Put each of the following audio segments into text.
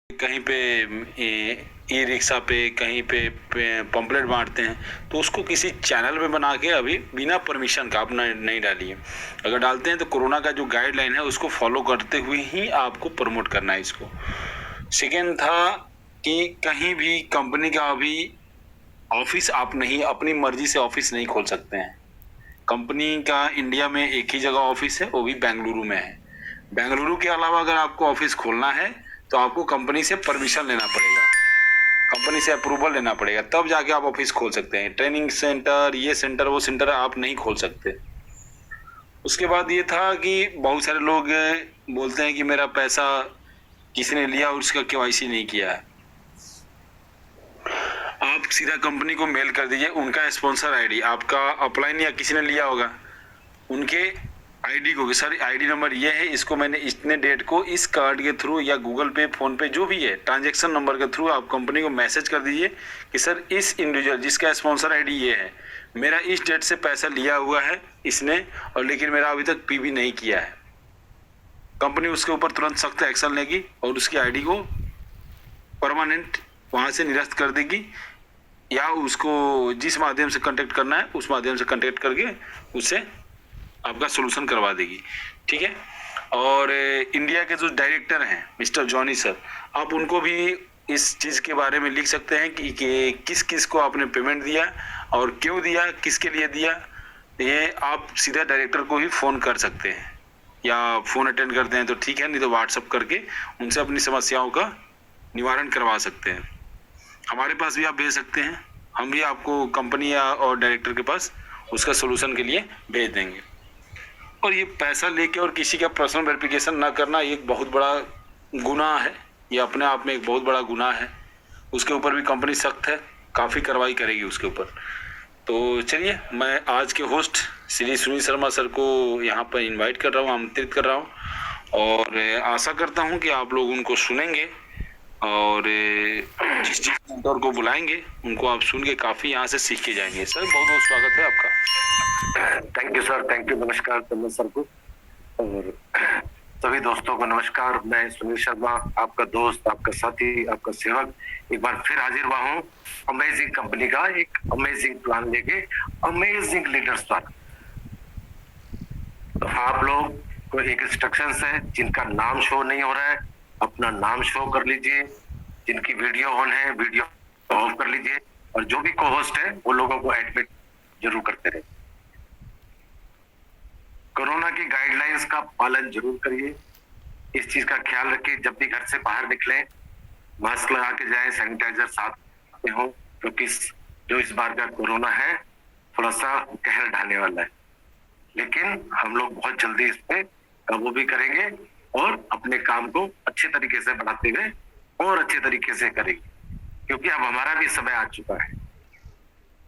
कहीं पे e rickshaw पे, कहीं पे पंपलेट बांटते हैं, तो उसको किसी चैनल पे बना के अभी बिना परमिशन का आप नहीं डालिए। अगर डालते हैं तो कोरोना का जो गाइडलाइन है उसको फॉलो करते हुए ही आपको प्रमोट करना है इसको। सेकेंड था कि कहीं भी कंपनी का अभी ऑफिस आप नहीं अपनी मर्जी से ऑफिस नहीं खोल सकते हैं। कंपनी का इंडिया में एक ही जगह ऑफिस है, वो भी बेंगलुरु में है। बेंगलुरु के अलावा अगर आपको ऑफिस खोलना है तो आपको कंपनी से परमिशन लेना पड़ेगा, कंपनी से अप्रूवल लेना पड़ेगा, तब जाके आप ऑफिस खोल सकते हैं। ट्रेनिंग सेंटर, ये सेंटर, वो सेंटर आप नहीं खोल सकते। उसके बाद ये था कि बहुत सारे लोग बोलते हैं कि मेरा पैसा किसी ने लिया और उसका केवाईसी नहीं किया है। आप सीधा कंपनी को मेल कर दीजिए, उनका स्पॉन्सर आईडी, आपका अपलाइन या किसी ने लिया होगा, उनके आईडी को, सर आईडी नंबर ये है, इसको मैंने इतने डेट को इस कार्ड के थ्रू या गूगल पे, फोन पे, जो भी है ट्रांजैक्शन नंबर के थ्रू आप कंपनी को मैसेज कर दीजिए कि सर इस इंडिविजुअल जिसका स्पॉन्सर आईडी ये है, मेरा इस डेट से पैसा लिया हुआ है इसने, और लेकिन मेरा अभी तक पीबी नहीं किया है। कंपनी उसके ऊपर तुरंत सख्त एक्शन लेगी और उसकी आईडी को परमानेंट वहां से निरस्त कर देगी, या उसको जिस माध्यम से कांटेक्ट करना है उस माध्यम से कांटेक्ट करके उससे आपका सोल्यूशन करवा देगी। ठीक है। और इंडिया के जो डायरेक्टर हैं मिस्टर जॉनी सर, आप उनको भी इस चीज़ के बारे में लिख सकते हैं कि किस किस को आपने पेमेंट दिया और क्यों दिया, किसके लिए दिया। ये आप सीधा डायरेक्टर को ही फ़ोन कर सकते हैं, या फ़ोन अटेंड करते हैं तो ठीक है, नहीं तो व्हाट्सअप करके उनसे अपनी समस्याओं का निवारण करवा सकते हैं। हमारे पास भी आप भेज सकते हैं, हम भी आपको कंपनी या और डायरेक्टर के पास उसका सोल्यूशन के लिए भेज देंगे। और ये पैसा लेके और किसी का पर्सनल वेरिफिकेशन ना करना एक बहुत बड़ा गुनाह है, ये अपने आप में एक बहुत बड़ा गुनाह है। उसके ऊपर भी कंपनी सख्त है, काफ़ी कार्रवाई करेगी उसके ऊपर। तो चलिए, मैं आज के होस्ट श्री सुनील शर्मा सर को यहाँ पर इनवाइट कर रहा हूँ, आमंत्रित कर रहा हूँ, और आशा करता हूँ कि आप लोग उनको सुनेंगे और जिस मेंटर को बुलाएंगे उनको आप सुन के काफ़ी यहाँ से सीख के जाएंगे। सर बहुत बहुत स्वागत है आपका। Thank you sir, thank you. नमस्कार तन्मय सर को और सभी दोस्तों को नमस्कार। मैं सुनील शर्मा, आपका दोस्त, आपका साथी, आपका सेवक, एक बार फिर हाजिर हुआ हूँ अमेजिंग कंपनी का एक अमेजिंग प्लान लेके, अमेजिंग लीडर्स प्लान। तो आप लोग को एक इंस्ट्रक्शंस है, जिनका नाम शो नहीं हो रहा है अपना नाम शो कर लीजिए, जिनकी वीडियो ऑन है वीडियो ऑफ कर लीजिए, और जो भी को होस्ट है वो लोगों को एडमिट जरूर करते रहे। कोरोना की गाइडलाइंस का पालन जरूर करिए, इस चीज का ख्याल रखिए। जब भी घर से बाहर निकले मास्क लगा के जाए, सैनिटाइजर साथ में हो, क्योंकि जो इस बार का कोरोना है थोड़ा सा कहर ढाने वाला है, लेकिन हम लोग बहुत जल्दी इस पे काबू भी करेंगे और अपने काम को अच्छे तरीके से बढ़ाते हुए और अच्छे तरीके से करेंगे, क्योंकि अब हमारा भी समय आ चुका है।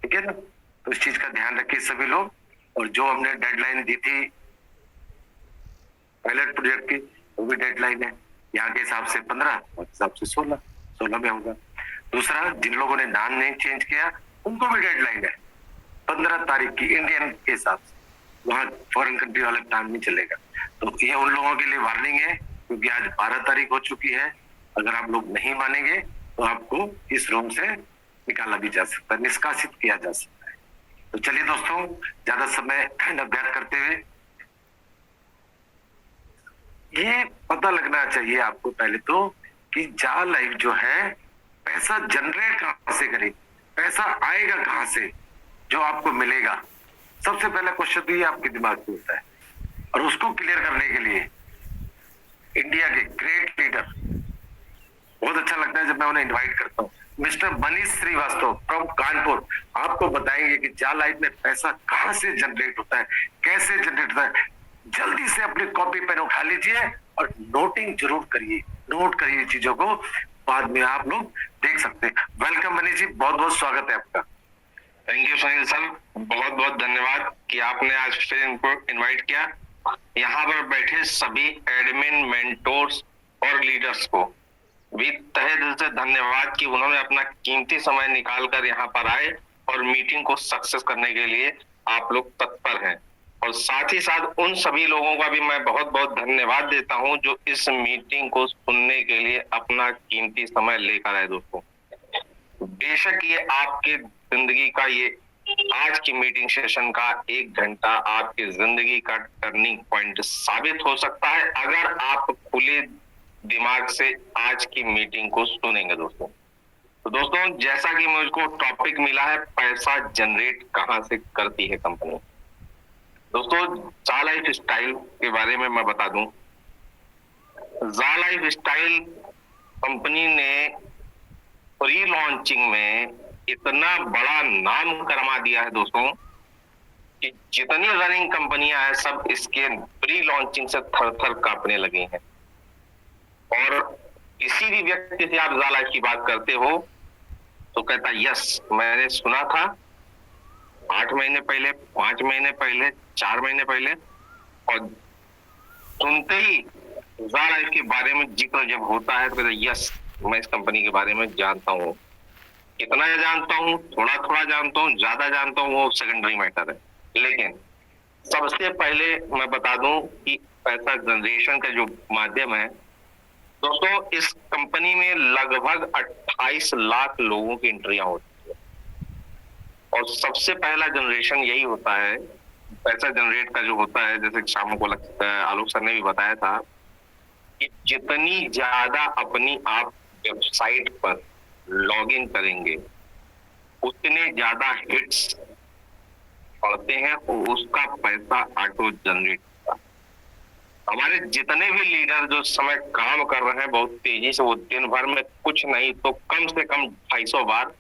ठीक है ना? तो इस चीज का ध्यान रखिए सभी लोग। और जो हमने डेडलाइन दी थी पायलट प्रोजेक्ट की, वो भी डेडलाइन है यहाँ के हिसाब से 15, हिसाब से 16 में होगा। दूसरा, जिन लोगों ने नाम नहीं चेंज किया उनको भी डेडलाइन है 15 तारीख की इंडियन के हिसाब से, वहाँ फॉरेन कंट्री वाला टाइम नहीं चलेगा। तो ये उन लोगों के लिए वार्निंग है, क्योंकि आज 12 तारीख हो चुकी है। अगर आप लोग नहीं मानेंगे तो आपको इस रूम से निकाला भी जा सकता है, निष्कासित किया जा सकता है। तो चलिए दोस्तों, ज्यादा समय न व्यर्थ करते हुए, ये पता लगना चाहिए आपको पहले तो कि जा लाइफ जो है पैसा जनरेट कहां से करे, पैसा आएगा कहां से जो आपको मिलेगा। सबसे पहला क्वेश्चन तो ये आपके दिमाग में होता है, और उसको क्लियर करने के लिए इंडिया के ग्रेट लीडर, बहुत अच्छा लगता है जब मैं उन्हें इनवाइट करता हूँ, मिस्टर मनीष श्रीवास्तव फ्रॉम कानपुर, आपको बताएंगे कि जा लाइफ में पैसा कहां से जनरेट होता है, कैसे जनरेट होता है। जल्दी से अपनी कॉपी पेन उठा लीजिए और नोटिंग जरूर करिए, नोट करिए चीजों को, बाद में आप लोग देख सकते हैं। वेलकम मनीष जी, बहुत बहुत स्वागत है आपका। थैंक यू सुनील सर, बहुत बहुत धन्यवाद कि आपने आज फिर इनको इनवाइट किया। यहाँ पर बैठे सभी एडमिन, मेंटोर्स और लीडर्स को भी तहे दिल से धन्यवाद कि उन्होंने अपना कीमती समय निकाल कर यहाँ पर आए और मीटिंग को सक्सेस करने के लिए आप लोग तत्पर हैं। और साथ ही साथ उन सभी लोगों का भी मैं बहुत बहुत धन्यवाद देता हूं जो इस मीटिंग को सुनने के लिए अपना कीमती समय लेकर आए। दोस्तों, बेशक ये आपके जिंदगी का ये आज की मीटिंग सेशन का 1 घंटा आपकी जिंदगी का टर्निंग पॉइंट साबित हो सकता है अगर आप खुले दिमाग से आज की मीटिंग को सुनेंगे। दोस्तों, तो दोस्तों, जैसा कि मुझको टॉपिक मिला है, पैसा जनरेट कहां से करती है कंपनी। दोस्तों, जा लाइफ स्टाइल के बारे में मैं बता दूं। जा लाइफ स्टाइल कंपनी ने प्री लॉन्चिंग में इतना बड़ा नाम करमा दिया है दोस्तों कि जितनी रनिंग कंपनियां हैं सब इसके प्री लॉन्चिंग से थर थर कांपने लगी हैं। और किसी भी व्यक्ति से आप जा लाइफ की बात करते हो तो कहता यस, मैंने सुना था 8 महीने पहले, 5 महीने पहले, 4 महीने पहले, और सुनते ही जा लाइफ के बारे में जिक्र जब होता है तो कहता यस, मैं इस कंपनी के बारे में जानता हूँ। कितना जानता हूँ, थोड़ा थोड़ा जानता हूँ, ज्यादा जानता हूँ, वो सेकेंडरी मैटर है। लेकिन सबसे पहले मैं बता दूं कि पैसा जनरेशन का जो माध्यम है दोस्तों, इस कंपनी में लगभग 28 लाख लोगों की एंट्रियां होती है। और सबसे पहला जनरेशन यही होता है, पैसा जनरेट का जो होता है, जैसे शाम को आलोक सर ने भी बताया था कि जितनी ज्यादा अपनी आप वेबसाइट पर लॉग इन करेंगे उतने ज्यादा हिट्स पढ़ते हैं और उसका पैसा ऑटो जनरेट होता है। हमारे जितने भी लीडर जो समय काम कर रहे हैं बहुत तेजी से, वो दिन भर में कुछ नहीं तो कम से कम 250 बार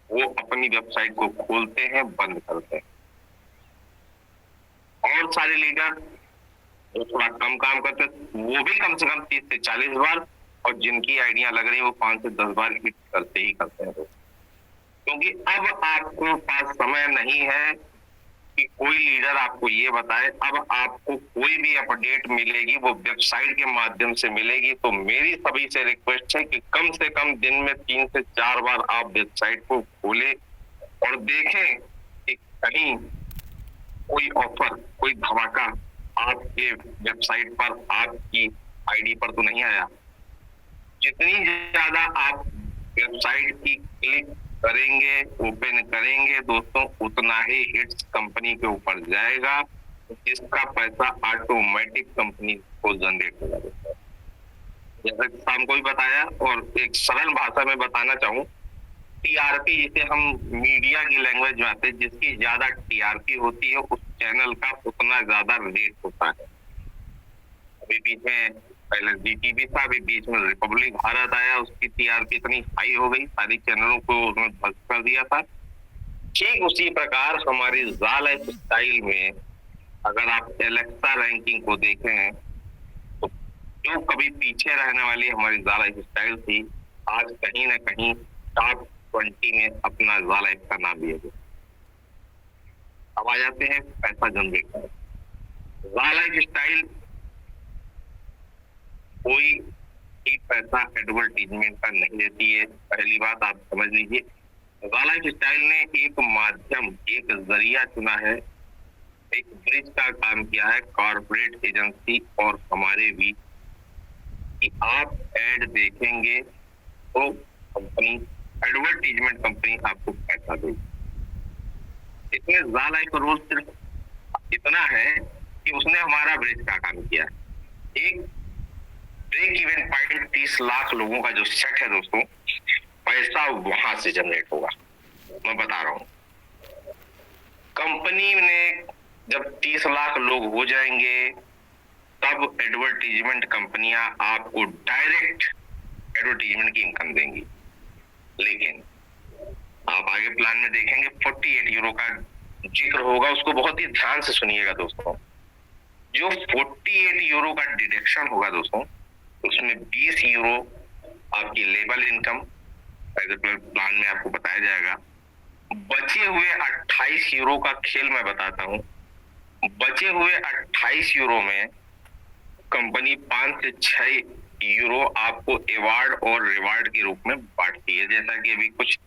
वो अपनी वेबसाइट को खोलते हैं, बंद करते हैं। और सारे लीडर जो थोड़ा कम काम करते हैं वो भी कम से कम 30 से 40 बार, और जिनकी आइडिया लग रही है वो 5 से 10 बार हिट करते ही करते हैं। क्योंकि अब आपको पास समय नहीं है कि कोई लीडर आपको ये बताए। अब आपको कोई भी अपडेट मिलेगी वो वेबसाइट के माध्यम से मिलेगी। तो मेरी सभी से रिक्वेस्ट है कि कम से कम दिन में 3 से 4 बार आप वेबसाइट को खोलें और देखें कि कहीं कोई ऑफर, कोई धमाका आपके वेबसाइट पर, आपकी आईडी पर तो नहीं आया। जितनी ज्यादा आप वेबसाइट की क्लिक करेंगे, ओपन करेंगे दोस्तों, उतना ही हिट्स कंपनी के ऊपर जाएगा, जिसका पैसा ऑटोमेटिक कंपनी को जनरेट होगा। जैसे शाम को भी बताया और एक सरल भाषा में बताना चाहूँ, टीआरपी जिसे हम मीडिया की लैंग्वेज में आते हैं, जिसकी ज्यादा टीआरपी होती है उस चैनल का उतना ज्यादा रेट होता है। अभी बीच में पहले जीटीवी था, अभी बीच में रिपब्लिक भारत आया, उसकी टीआरपी इतनी हाई हो गई, सारी चैनलों को उसने ध्वस्त कर दिया था। ठीक उसी प्रकार हमारी जा लाइफ स्टाइल में अगर आप एलेक्सा रैंकिंग को देखें तो जो कभी पीछे रहने वाली हमारी जा लाइफ स्टाइल थी, आज कहीं ना कहीं टॉप 20 में अपना जा लाइफ का नाम लिया गया। अब आ जाते हैं पैसा जनरेट। जा लाइफ स्टाइल कोई भी पैसा एडवर्टीजमेंट का नहीं देती है, पहली बात आप समझ लीजिए। जा लाइफ स्टाइल ने एक माध्यम, एक जरिया चुना है, एक ब्रिज का काम किया है कॉर्पोरेट एजेंसी और हमारे बीच, कि आप एड देखेंगे तो कंपनी, एडवर्टीजमेंट कंपनी आपको पैसा देगी। इसमें जा लाइफ का रोल सिर्फ इतना है कि उसने हमारा ब्रिज का काम किया है। एक ब्रेक इवन पॉइंट 30 लाख लोगों का जो सेट है दोस्तों, पैसा वहां से जनरेट होगा। मैं बता रहा हूं, कंपनी ने जब 30 लाख लोग हो जाएंगे तब एडवर्टीजमेंट कंपनियां आपको डायरेक्ट एडवर्टीजमेंट की इनकम देंगी। लेकिन आप आगे प्लान में देखेंगे 48 यूरो का जिक्र होगा, उसको बहुत ही ध्यान से सुनिएगा दोस्तों। जो 48 यूरो का डिडक्शन होगा दोस्तों, उसमें 20 यूरो आपकी लेबल इनकम प्लान में आपको बताया जाएगा। बचे हुए 28 यूरो का खेल मैं बताता हूं। बचे हुए 28 यूरो में कंपनी 5 से 6 यूरो आपको अवार्ड और रिवार्ड के रूप में बांटती है। जैसा कि अभी कुछ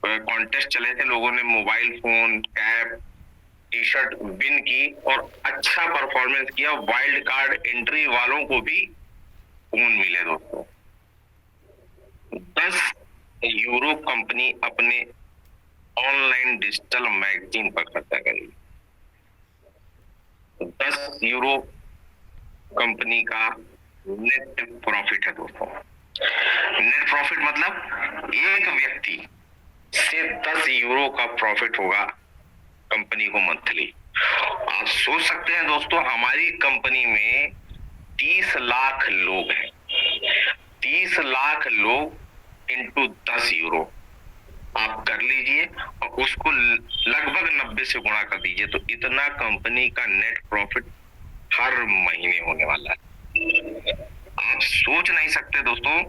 कॉन्टेस्ट चले थे, लोगों ने mobile phone, cap, T shirt win की और अच्छा परफॉर्मेंस किया, वाइल्ड कार्ड एंट्री वालों को भी खून मिले दोस्तों। 10 यूरो कंपनी अपने ऑनलाइन डिजिटल मैगजीन पर खर्चा करेगी। 10 यूरो कंपनी का नेट प्रॉफिट है दोस्तों। नेट प्रॉफिट मतलब एक व्यक्ति से 10 यूरो का प्रॉफिट होगा कंपनी को मंथली। आप सोच सकते हैं दोस्तों, हमारी कंपनी में 30 लाख लोग हैं। 30 लाख लोग इंटू 10 यूरो आप कर लीजिए और उसको लगभग 90 से गुणा कर दीजिए, तो इतना कंपनी का नेट प्रॉफिट हर महीने होने वाला है। आप सोच नहीं सकते दोस्तों,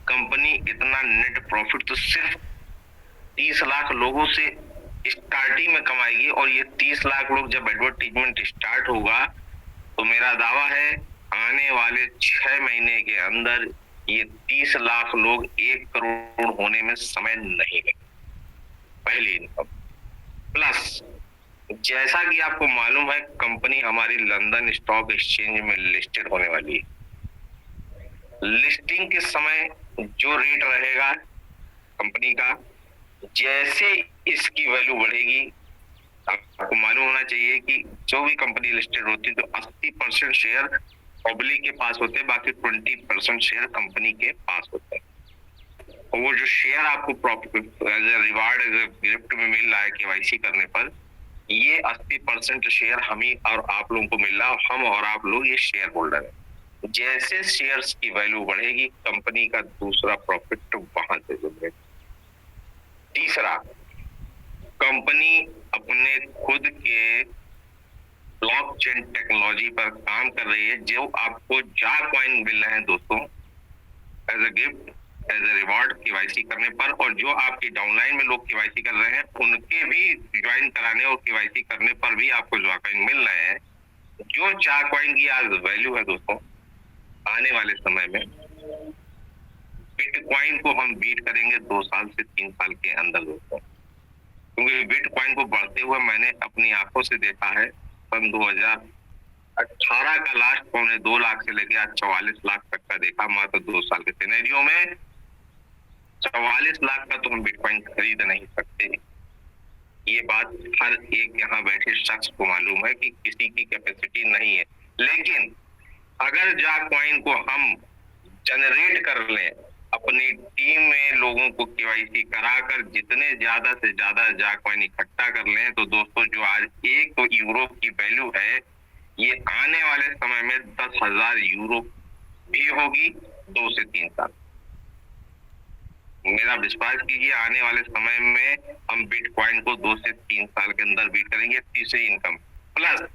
कंपनी इतना नेट प्रॉफिट तो सिर्फ 30 लाख लोगों से स्टार्टिंग में कमाएगी। और ये 30 लाख लोग जब एडवर्टीजमेंट स्टार्ट होगा तो मेरा दावा है आने वाले 6 महीने के अंदर ये 30 लाख लोग 1 करोड़ होने में समय नहीं लगे। पहली इनकम प्लस, जैसा कि आपको मालूम है कंपनी हमारी लंदन स्टॉक एक्सचेंज में लिस्टेड होने वाली है। लिस्टिंग के समय जो रेट रहेगा कंपनी का, जैसे इसकी वैल्यू बढ़ेगी, आपको मालूम होना चाहिए कि जो भी कंपनी लिस्टेड होती है तो 80% शेयर पब्लिक के पास होते हैं, बाकी 20% शेयर कंपनी के पास होते हैं। और वो जो शेयर आपको profit as a reward as a gift में मिल रहा है केवाईसी करने पर, ये 80% शेयर हम ही और आप लोगों को मिल रहा है। हम और आप लोग ये शेयर होल्डर है। जैसे शेयर्स की वैल्यू बढ़ेगी कंपनी का दूसरा प्रॉफिट वहां से जुड़ेगा। तीसरा, कंपनी अपने खुद के ब्लॉकचेन टेक्नोलॉजी पर काम कर रही है, जो आपको जा कॉइन मिल रहे हैं दोस्तों as a gift as a reward KYC करने पर, और जो आपकी डाउनलाइन में लोग केवाईसी कर रहे हैं उनके भी ज्वाइन कराने और केवाईसी करने पर भी आपको जा कॉइन मिल रहे हैं। जो जा कॉइन की आज वैल्यू है दोस्तों, आने वाले समय में बिटकॉइन को हम बीट करेंगे 2 साल से 3 साल के अंदर दोस्तों, क्योंकि बिटकॉइन को बढ़ते हुए मैंने अपनी आंखों से देखा है। सन 2018 का लास्ट 2.25 लाख से लेकर आज 44 लाख तक का देखा मात्र 2 साल के सिनेरियो में। 44 लाख का तो हम बिटकॉइन खरीद नहीं सकते। ये बात हर एक यहाँ बैठे शख्स को मालूम है कि किसी की कैपेसिटी नहीं है। लेकिन अगर जा कॉइन को हम जनरेट कर लें, अपनी टीम में लोगों को केवाईसी कराकर जितने ज्यादा से ज्यादा जा कॉइन इकट्ठा कर लें, तो दोस्तों जो आज 1 यूरो की वैल्यू है, ये आने वाले समय में 10,000 यूरो भी होगी 2 से 3 साल। मेरा विश्वास कीजिए, आने वाले समय में हम बिटकॉइन को 2 से 3 साल के अंदर बीट करेंगे। तीसरी इनकम प्लस,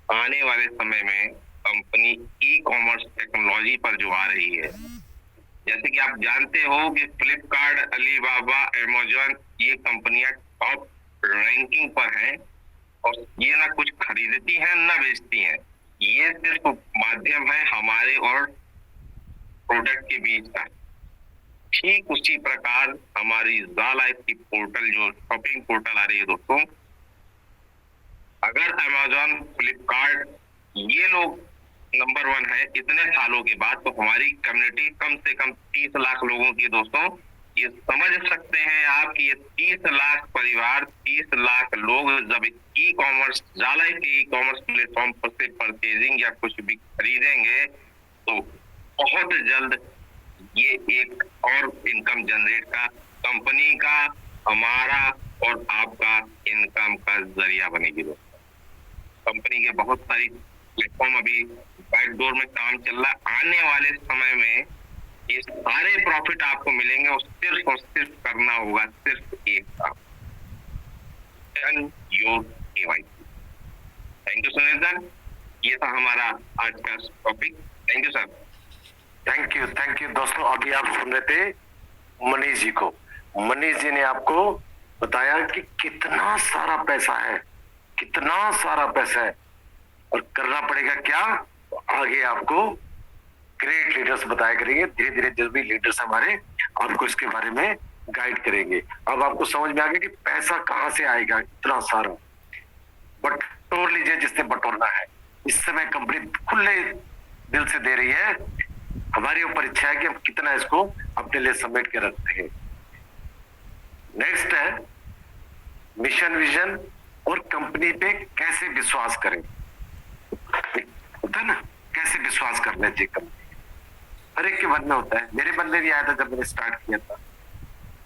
आने वाले समय में कंपनी ई कॉमर्स टेक्नोलॉजी पर जो आ रही है, जैसे कि आप जानते हो कि फ्लिपकार्ट, अलीबाबा, अमेज़न ये कंपनियां टॉप रैंकिंग पर हैं और ये ना कुछ खरीदती हैं ना बेचती हैं। ये सिर्फ माध्यम है हमारे और प्रोडक्ट के बीच का। ठीक उसी प्रकार हमारी ज़ालाइफ की पोर्टल जो शॉपिंग पोर्टल आ रही है दोस्तों, अगर अमेज़न, फ्लिपकार्ट ये लोग नंबर 1 है इतने सालों के बाद, तो हमारी कम्युनिटी कम से कम 30 लाख लोगों की दोस्तों, ये समझ सकते हैं आप कि ये 30 लाख परिवार, 30 लाख लोग जब ई कॉमर्स, ज़ालाइफ के ई कॉमर्स प्लेटफॉर्म पर से परचेजिंग या कुछ भी खरीदेंगे तो बहुत जल्द ये एक और इनकम जनरेट का, कंपनी का, हमारा और आपका इनकम का जरिया बनेगी दोस्तों। कंपनी के बहुत सारी प्लेटफॉर्म अभी बैकडोर में काम चल रहा है। आने वाले समय में ये सारे प्रॉफिट आपको मिलेंगे और सिर्फ करना होगा सिर्फ एक काम, your KYC. Thank you Sunil sir, ये था हमारा आज का topic. Thank you sir. Thank you दोस्तों। अभी आप सुन रहे थे मनीष जी को। मनीष जी ने आपको बताया कि कितना सारा पैसा है, कितना सारा पैसा है और करना पड़ेगा क्या। तो आगे आपको ग्रेट लीडर्स बताया करेंगे, धीरे धीरे जो भी लीडर्स हमारे आपको इसके बारे में गाइड करेंगे। अब आपको समझ में आ गया कि पैसा कहाँ से आएगा इतना सारा। बटोर लीजिए जिससे बटोरना है। इस समय कंपनी खुले दिल से दे रही है, हमारी ऊपर इच्छा है कि हम कितना इसको अपने लिए समेट के रखते हैं। नेक्स्ट है मिशन विजन और कंपनी पे कैसे विश्वास करें। होता है ना, कैसे विश्वास करना चाहिए कंपनी, हर एक के मन में होता है। मेरे मन में भी आया था जब मैंने स्टार्ट किया था,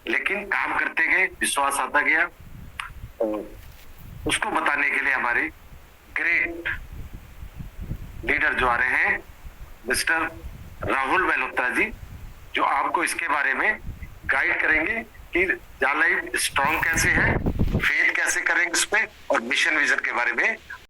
लेकिन काम करते गए, विश्वास आता गया। उसको बताने के लिए हमारे ग्रेट लीडर जो आ रहे हैं, मिस्टर राहुल मल्होत्रा जी, जो आपको इसके बारे में गाइड करेंगे कि जा लाइफ स्ट्रॉन्ग कैसे है, फेथ कैसे करेंगे उस पे, और मिशन विजन के बारे में